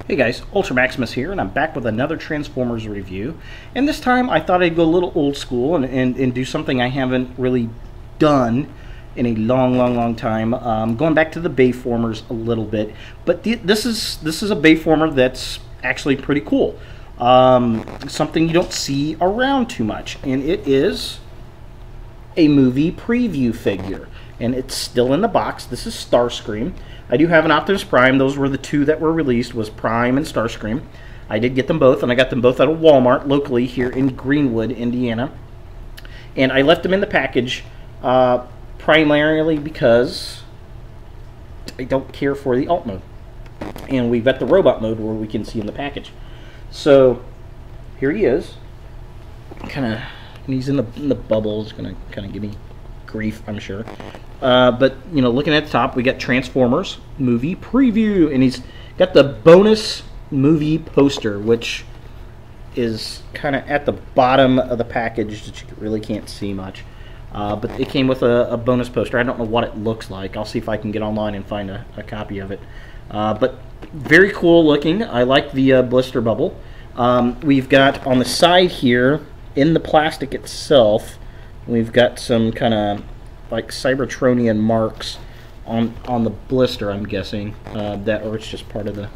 Hey guys, Ultra Maximus here, and I'm back with another Transformers review. And this time I thought I'd go a little old school and do something I haven't really done in a long time. Going back to the Bayformers a little bit, but this is a Bayformer that's actually pretty cool. Something you don't see around too much, and it is a movie preview figure, and it's still in the box. This is Starscream. I do have an Optimus Prime. Those were the two that were released, was Prime and Starscream. I did get them both, and I got them both at a Walmart locally here in Greenwood, Indiana. And I left them in the package primarily because I don't care for the alt mode. And we've got the robot mode where we can see in the package. So here he is. He's in the bubble. It's going to kind of give me grief, I'm sure. But, you know, looking at the top, we got Transformers movie preview, and he's got the bonus movie poster, which is kind of at the bottom of the package that you really can't see much. But it came with a bonus poster. I don't know what it looks like. I'll see if I can get online and find a copy of it. But very cool looking. I like the blister bubble. We've got on the side here, in the plastic itself, we've got some kind of like Cybertronian marks on the blister, I'm guessing, or it's just part of the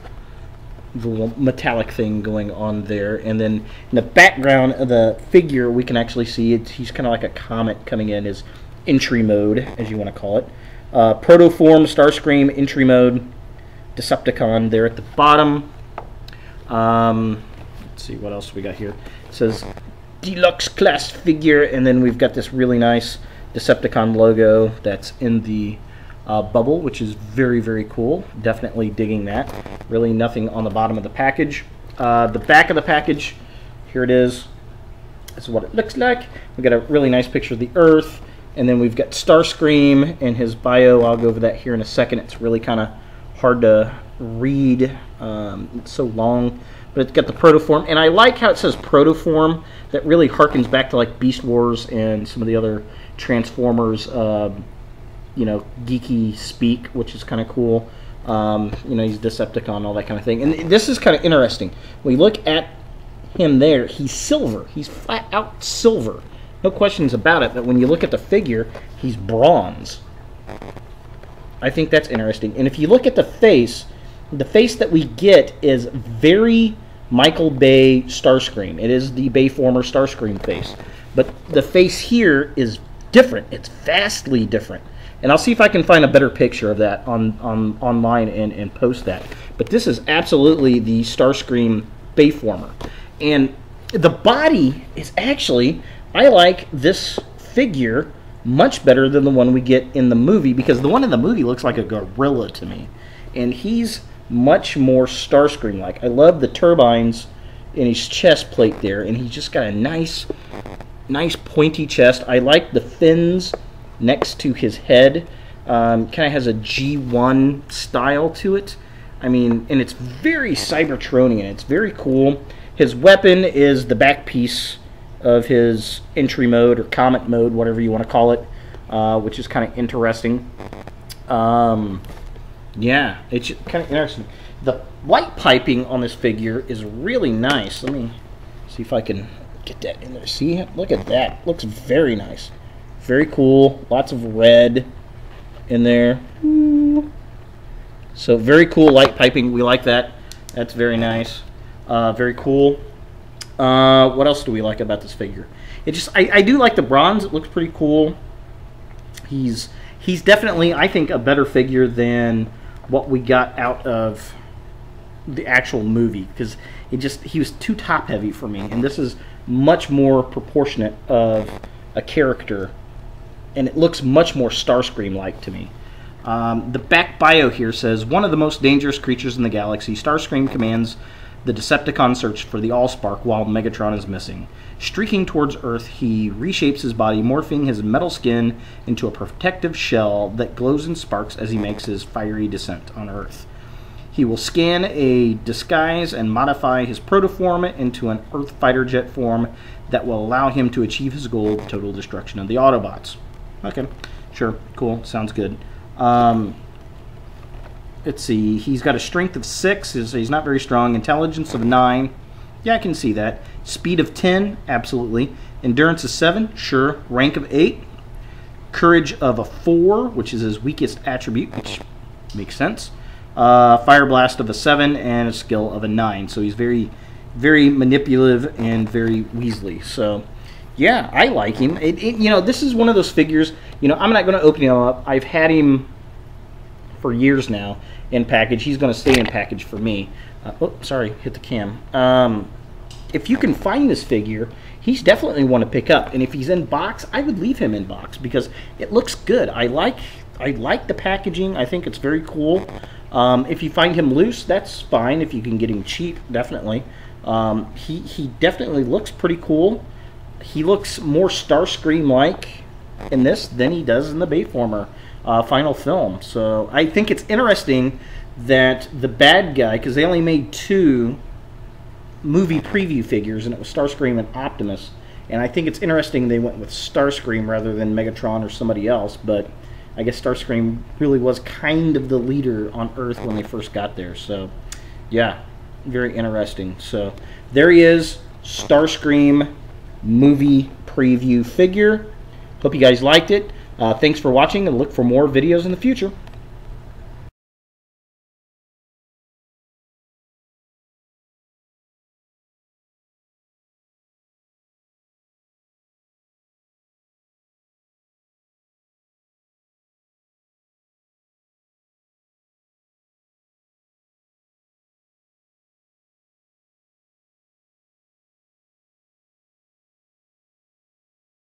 little metallic thing going on there. And then in the background of the figure, we can actually see he's kind of like a comet coming in, his entry mode, as you want to call it. Protoform, Starscream, entry mode, Decepticon there at the bottom. Let's see what else we got here. It says Deluxe Class Figure, and then we've got this really nice Decepticon logo that's in the bubble, which is very cool. Definitely digging that. Really nothing on the bottom of the package. The back of the package, here it is. This is what it looks like. We've got a really nice picture of the Earth, and then we've got Starscream and his bio. I'll go over that here in a second. It's really kind of hard to read. It's so long. But it's got the protoform, and I like how it says protoform. That really harkens back to like Beast Wars and some of the other Transformers, you know, geeky speak, which is kind of cool. You know, he's Decepticon, all that kind of thing. And this is kind of interesting. When you look at him there, he's silver. He's flat out silver. No questions about it. But when you look at the figure, he's bronze. I think that's interesting. And if you look at the face that we get is very Michael Bay Starscream. It is the Bayformer Starscream face. But the face here is different. It's vastly different. And I'll see if I can find a better picture of that online and post that. But this is absolutely the Starscream Bayformer. And the body is actually, I like this figure much better than the one we get in the movie, because the one in the movie looks like a gorilla to me. And he's much more Starscream-like. I love the turbines in his chest plate there, and he's just got a nice pointy chest. I like the fins next to his head. Kind of has a G1 style to it. I mean, and it's very Cybertronian. It's very cool. His weapon is the back piece of his entry mode or comet mode, whatever you want to call it, which is kind of interesting. Yeah, it's kind of interesting. The light piping on this figure is really nice. Let me see if I can get that in there. See, look at that. Looks very nice. Very cool. Lots of red in there. So very cool light piping. We like that. That's very nice. Very cool. What else do we like about this figure? I do like the bronze. It looks pretty cool. He's definitely, I think, a better figure than what we got out of the actual movie, because he was too top heavy for me, and this is much more proportionate of a character, and it looks much more Starscream like to me. The back bio here says, one of the most dangerous creatures in the galaxy, Starscream commands the Decepticon search for the Allspark while Megatron is missing. Streaking towards Earth, he reshapes his body, morphing his metal skin into a protective shell that glows and sparks as he makes his fiery descent on Earth. He will scan a disguise and modify his protoform into an Earth fighter jet form that will allow him to achieve his goal of total destruction of the Autobots. Okay, sure, cool, sounds good. let's see, he's got a strength of 6, so he's not very strong. Intelligence of 9, yeah, I can see that. Speed of 10, absolutely. Endurance of 7, sure. Rank of 8. Courage of a 4, which is his weakest attribute, which makes sense. Fire Blast of a 7, and a skill of a 9. So he's very, very manipulative and very Weasley. So, yeah, I like him. You know, this is one of those figures, you know, I'm not going to open him up. I've had him for years now in package. He's going to stay in package for me. Oh, sorry, hit the cam. If you can find this figure, he's definitely one to pick up. And if he's in box, I would leave him in box because it looks good. I like the packaging. I think it's very cool. If you find him loose, that's fine. If you can get him cheap, definitely. He definitely looks pretty cool. He looks more Starscream-like in this than he does in the Bayformer final film. So I think it's interesting that the bad guy, because they only made 2 movie preview figures, and it was Starscream and Optimus, and I think it's interesting they went with Starscream rather than Megatron or somebody else, but I guess Starscream really was kind of the leader on Earth when they first got there. So yeah, very interesting. So there he is, Starscream movie preview figure. Hope you guys liked it. Thanks for watching, and look for more videos in the future.